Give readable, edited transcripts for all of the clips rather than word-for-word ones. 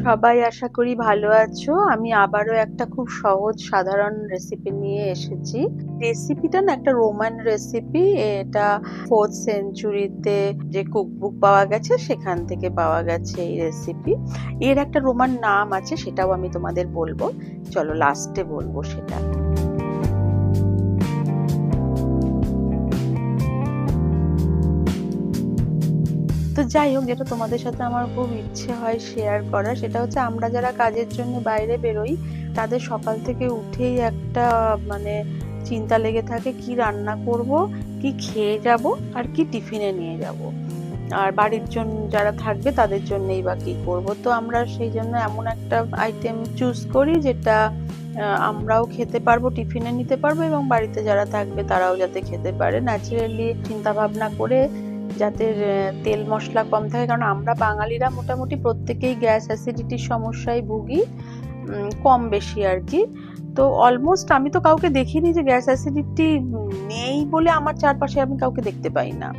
সবাই আশা করি ভালো আছো। আমি আবারও একটা খুব সহজ সাধারণ রেসিপি নিয়ে এসেছি। রেসিপিটা না একটা রোমান রেসিপি। এটা 4th সেঞ্চুরিতে যে কুকবুক পাওয়া গেছে সেখান থেকে পাওয়া গেছে এই রেসিপি। এর একটা রোমান নাম আছে, সেটাও আমি তোমাদের বলবো। চলো লাস্টে বলবো সেটা। তো যাই হোক, যেটা তোমাদের সাথে আমার খুব ইচ্ছে হয় শেয়ার করার, সেটা হচ্ছে আমরা যারা কাজের জন্য বাইরে বেরোই তাদের সকাল থেকে উঠেই একটা মানে চিন্তা লেগে থাকে, কি রান্না করব, কি খেয়ে যাব, আর কি টিফিনে নিয়ে যাব, আর বাড়ির জন্য যারা থাকবে তাদের জন্যই বা কি করব। তো আমরা সেই জন্য এমন একটা আইটেম চুজ করি যেটা আমরাও খেতে পারবো, টিফিনে নিতে পারবো, এবং বাড়িতে যারা থাকবে তারাও যাতে খেতে পারে। ন্যাচারালি চিন্তা ভাবনা করে, যাতে তেল মশলা কম থাকে, কারণ আমরা বাঙালিরা মোটামুটি প্রত্যেকেই গ্যাস অ্যাসিডিটির সমস্যায় ভুগি, কম বেশি আর কি। তো অলমোস্ট আমি তো কাউকে দেখিনি যে গ্যাস অ্যাসিডিটি নেই বলে, আমার চারপাশে আমি কাউকে দেখতে পাই না।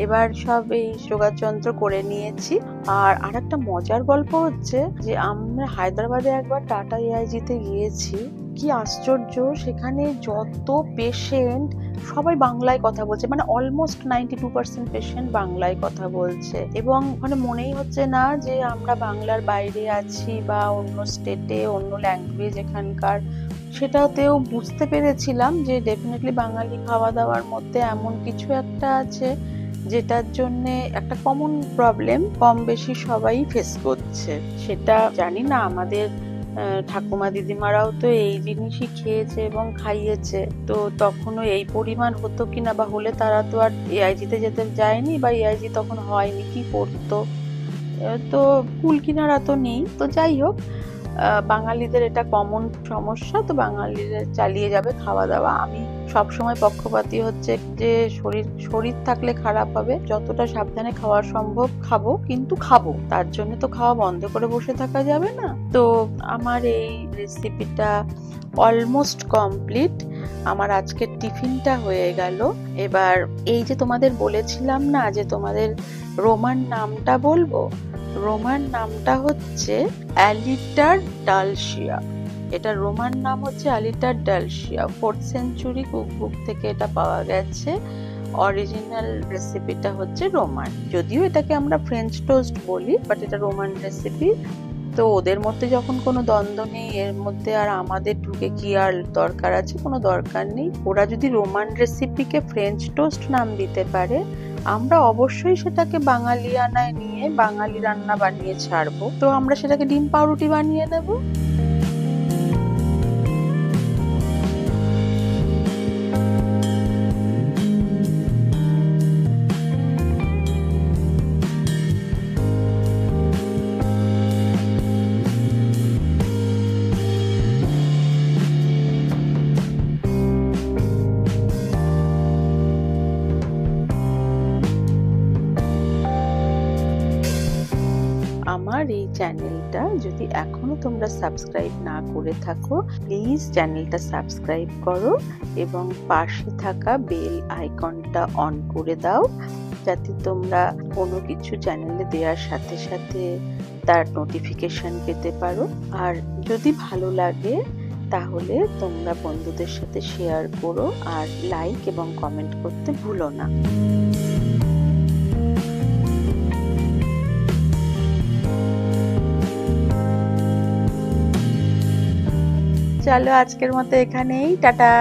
এবার সব এই যোগাযন্ত্র করে নিয়েছি। আর আরেকটা মজার গল্প হচ্ছে যে আমরা হায়দ্রাবাদে একবার টাটা এআইজি তে গিয়েছি। কি আশ্চর্য, সেখানে যত পেশেন্ট সবাই বাংলায় কথা বলছে, মানে অলমোস্ট 92% পেশেন্ট বাংলায় কথা বলছে, এবং ওখানে মনেই হচ্ছে না যে আমরা বাংলার বাইরে আছি বা অন্য স্টেটে, অন্য ল্যাঙ্গুয়েজ এখানকার। সেটাতেও বুঝতে পেরেছিলাম যে ডেফিনেটলি বাঙালি খাওয়া দাওয়ার মধ্যে এমন কিছু একটা আছে যেটার জন্য একটা কমন প্রবলেম কম বেশি সবাই ফেস করছে। সেটা জানি না, আমাদের ঠাকুমা দিদিমারাও তো এই জিনিসই খেয়েছে এবং খাইয়েছে, তো তখনও এই পরিমাণ হতো কিনা, বা হলে তারা তো আর এআইজি তে যেতে যায়নি, বা এআইজি তখন হয়নি, কি করতো। তো কুল কিনারা তো নেই। তো যাই হোক, বাঙালিদের এটা কমন সমস্যা, তো বাঙালিরা চালিয়ে যাবে খাওয়া দাওয়া। আমি সবসময় পক্ষপাতী হচ্ছে যে শরীর থাকলে খারাপ হবে, যতটা সাবধানে খাওয়া সম্ভব খাবো, কিন্তু খাবো, তার জন্য তো খাওয়া বন্ধ করে বসে থাকা যাবে না। তো আমার এই রেসিপিটা অলমোস্ট কমপ্লিট। আমার আজকের টিফিনটা হয়ে গেল। এবার এই যে তোমাদের বলেছিলাম না যে তোমাদের রোমান নামটা বলবো, রোমান নামটা হচ্ছে অ্যালিটার ডালশিয়া। এটা রোমান নাম হচ্ছে অ্যালিটার ডালশিয়া। 4th সেঞ্চুরি কুকবুক থেকে এটা পাওয়া গেছে। অরিজিনাল রেসিপিটা হচ্ছে রোমান, যদিও এটাকে আমরা ফ্রেঞ্চ টোস্ট বলি, বাট এটা রোমান রেসিপি। তো ওদের মধ্যে যখন কোনো দ্বন্দ্ব নেই, এর মধ্যে আর আমাদের ঢুকে কি আর দরকার আছে, কোনো দরকার নেই। ওরা যদি রোমান রেসিপিকে ফ্রেঞ্চ টোস্ট নাম দিতে পারে, আমরা অবশ্যই সেটাকে বাঙালিয়ানায় নিয়ে বাঙালি রান্না বানিয়ে ছাড়বো। তো আমরা সেটাকে ডিম পাউরুটি বানিয়ে নেব। আমার এই চ্যানেলটা যদি এখনো তোমরা সাবস্ক্রাইব না করে থাকো, প্লিজ চ্যানেলটা সাবস্ক্রাইব করো এবং পাশে থাকা বেল আইকনটা অন করে দাও, যাতে তোমরা কোনো কিছু চ্যানেলে দেওয়ার সাথে সাথে তার নোটিফিকেশন পেতে পারো। আর যদি ভালো লাগে তাহলে তোমরা বন্ধুদের সাথে শেয়ার করো, আর লাইক এবং কমেন্ট করতে ভুলো না। চলো আজকের মতো এখানেই, টাটা।